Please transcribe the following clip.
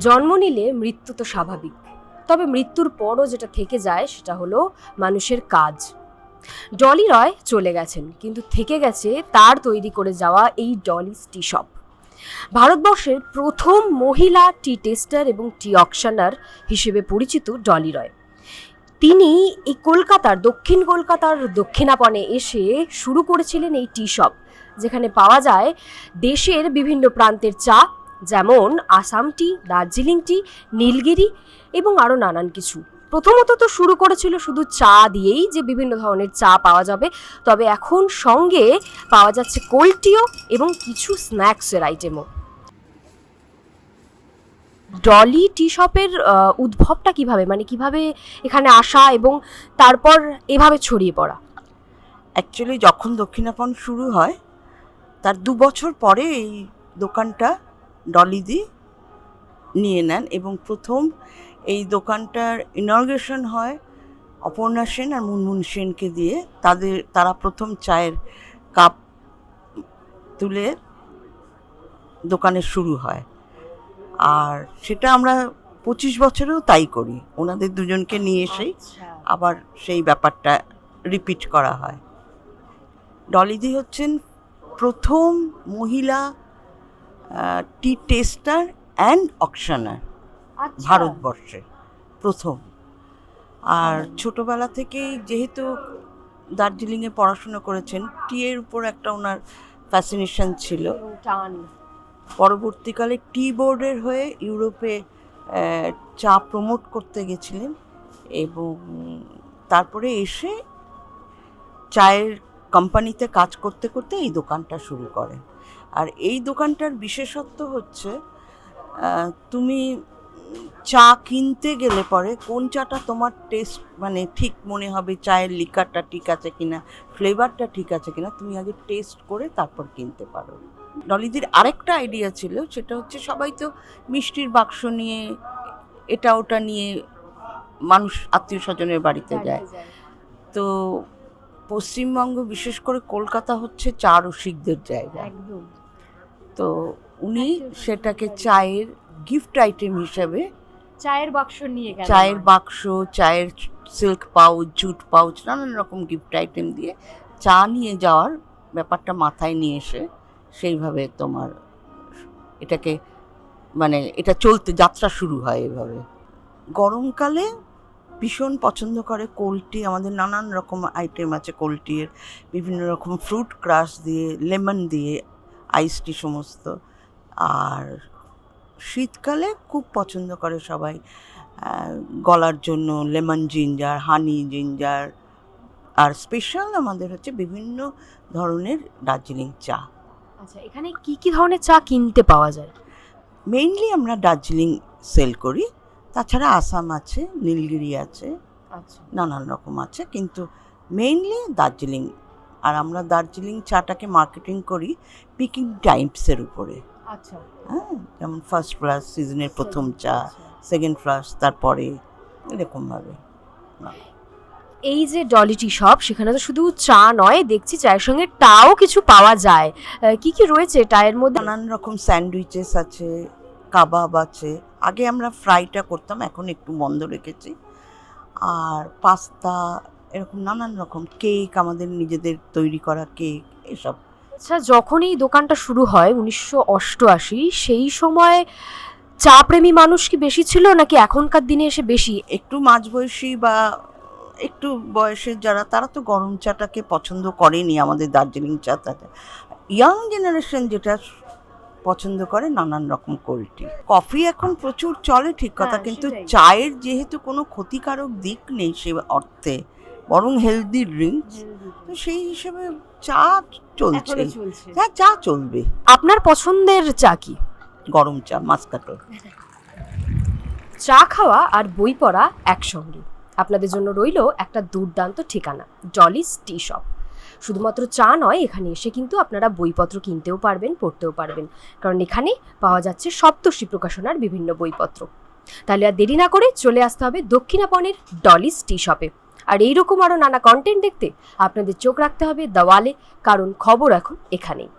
জন্ম নিলে মৃত্যু তো স্বাভাবিক, তবে মৃত্যুর পরও যেটা থেকে যায় সেটা হলো মানুষের কাজ। ডলি রয় চলে গেছেন, কিন্তু থেকে গেছে তার তৈরি করে যাওয়া এই ডলিস টি শপ। ভারতবর্ষের প্রথম মহিলা টি টেস্টার এবং টি অকশনার হিসেবে পরিচিত ডলি রয়। তিনি এই দক্ষিণ কলকাতার দক্ষিণাপনে এসে শুরু করেছিলেন এই টি শপ, যেখানে পাওয়া যায় দেশের বিভিন্ন প্রান্তের চা, যেমন আসাম টি, দার্জিলিং টি, নীলগিরি এবং আরও নানান কিছু। প্রথমত তো শুরু করেছিল শুধু চা দিয়েই, যে বিভিন্ন ধরনের চা পাওয়া যাবে, তবে এখন সঙ্গে পাওয়া যাচ্ছে কোল্ড টিও এবং কিছু স্ন্যাক্সের আইটেমও। ডলি টি শপের উদ্ভবটা কিভাবে, মানে কিভাবে এখানে আসা এবং তারপর এভাবে ছড়িয়ে পড়া? অ্যাকচুয়ালি যখন দক্ষিণাপন শুরু হয় তার 2 বছর পরে এই দোকানটা ডলিদি নিয়ে নেন এবং প্রথম এই দোকানটার ইনগ্রেশন হয় অপর্ণা সেন আর মুনমুন সেনকে দিয়ে। তারা প্রথম চায়ের কাপ তুলে দোকানের শুরু হয়, আর সেটা আমরা 25 বছরেও তাই করি। ওনাদের দুজনকে নিয়ে এসেই আবার সেই ব্যাপারটা রিপিট করা হয়। ডলিদি হচ্ছেন প্রথম মহিলা টি টেস্টার অ্যান্ড অকশনার ভারতবর্ষে, প্রথম। আর ছোটবেলা থেকেই যেহেতু দার্জিলিংয়ে পড়াশুনো করেছেন, টি এর উপর একটা ওনার ফ্যাসিনেশন ছিল। পরবর্তীকালে টি বোর্ডের হয়ে ইউরোপে চা প্রমোট করতে গেছিলেন এবং তারপরে এসে চায়ের কোম্পানিতে কাজ করতে করতে এই দোকানটা শুরু করেন। আর এই দোকানটার বিশেষত্ব হচ্ছে তুমি চা কিনতে গেলে পরে কোন চাটা তোমার টেস্ট মানে ঠিক মনে হবে, চায়ের লিকারটা ঠিক আছে কিনা, ফ্লেভারটা ঠিক আছে কিনা, তুমি আগে টেস্ট করে তারপর কিনতে পারো। ডলিদির আরেকটা আইডিয়া ছিল, সেটা হচ্ছে সবাই তো মিষ্টির বাক্স নিয়ে এটা ওটা নিয়ে মানুষ আত্মীয় স্বজনের বাড়িতে যায়। তো পশ্চিমবঙ্গ বিশেষ করে কলকাতা হচ্ছে চা রসিকদের জায়গা। তো উনি সেটাকে চায়ের গিফট আইটেম হিসেবে চায়ের বাক্স নিয়ে গেলেন, চায়ের বাক্স, চায়ের সিল্ক পাউচ, জুট পাউচ, নানান রকম গিফট আইটেম দিয়ে চা নিয়ে যাওয়ার ব্যাপারটা মাথায় নিয়ে এসে সেইভাবে তোমার এটাকে মানে এটা চলতে যাত্রা শুরু হয় এভাবে। গরমকালে ভীষণ পছন্দ করে কোল্ড টি। আমাদের নানান রকম আইটেম আছে কোল্ড টির, বিভিন্ন রকম ফ্রুট ক্রাশ দিয়ে, লেমন দিয়ে, আইস টি সমস্ত। আর শীতকালে খুব পছন্দ করে সবাই গলার জন্য লেমন জিঞ্জার, হানি জিঞ্জার। আর স্পেশাল আমাদের হচ্ছে বিভিন্ন ধরনের দার্জিলিং চা। আচ্ছা, এখানে কি কি ধরনের চা কিনতে পাওয়া যায়? মেইনলি আমরা দার্জিলিং সেল করি, তাছাড়া আসাম আছে, নীলগিরি আছে, নানান রকম আছে, কিন্তু মেইনলি দার্জিলিং। আর আমরা দার্জিলিং চাটাকে মার্কেটিং করি পিকিং টাইমসের উপরে। আচ্ছা, হ্যাঁ, যেমন ফার্স্ট ফ্লাস সিজনের প্রথম চা, সেকেন্ড ফ্লাস তারপরে, এরকমভাবে। এই যে ডলি টি শপ, সেখানে তো শুধু চা নয়, দেখছি চায়ের সঙ্গে টাও কিছু পাওয়া যায়। কি কি রয়েছে টায়ের মধ্যে? নানান রকম স্যান্ডউইচেস আছে, কাবাব আছে। আগে আমরা ফ্রাইটা করতাম, এখন একটু বন্ধ রেখেছি। আর পাস্তা, এরকম নানান রকম কেক, আমাদের নিজেদের তৈরি করা কেক, এসব। আচ্ছা, যখন এই দোকানটা শুরু হয় 1988, সেই সময় চা প্রেমী মানুষ কি বেশি ছিল নাকি এখনকার দিনে এসে বেশি? একটু মাঝবয়সী বা একটু বয়সের যারা, তারা তো গরম চাটাকে পছন্দ করেনি আমাদের দার্জিলিং চাটাকে। ইয়াং জেনারেশন যেটা পছন্দ করে নানান রকম কোল্ড টি। কফি এখন প্রচুর চলে, ঠিক কথা, কিন্তু চায়ের যেহেতু কোনো ক্ষতিকারক দিক নেই সে অর্থে, বরং হেলদি ড্রিঙ্কস, তো সেই হিসেবে চা চলছে। হ্যাঁ, চা চলবে। আপনার পছন্দের চা কি? গরম চা, মাস্কাটো। চা খাওয়া আর বই পড়া একসঙ্গে আপনাদের জন্য রইল একটা দুর্দান্ত ঠিকানা, ডলিস টি শপ। শুধুমাত্র চা নয়, এখানে এসে কিন্তু আপনারা বইপত্র কিনতেও পারবেন, পড়তেও পারবেন, কারণ এখানে পাওয়া যাচ্ছে সপ্তর্ষি প্রকাশনার বিভিন্ন বইপত্র। তাহলে আর দেরি না করে চলে আসতে হবে দক্ষিণাপনের ডলিস টি শপে। আর এইরকম আরও নানা কন্টেন্ট দেখতে আপনাদের চোখ রাখতে হবে দ্য ওয়ালে, কারণ খবর এখন এখানেই।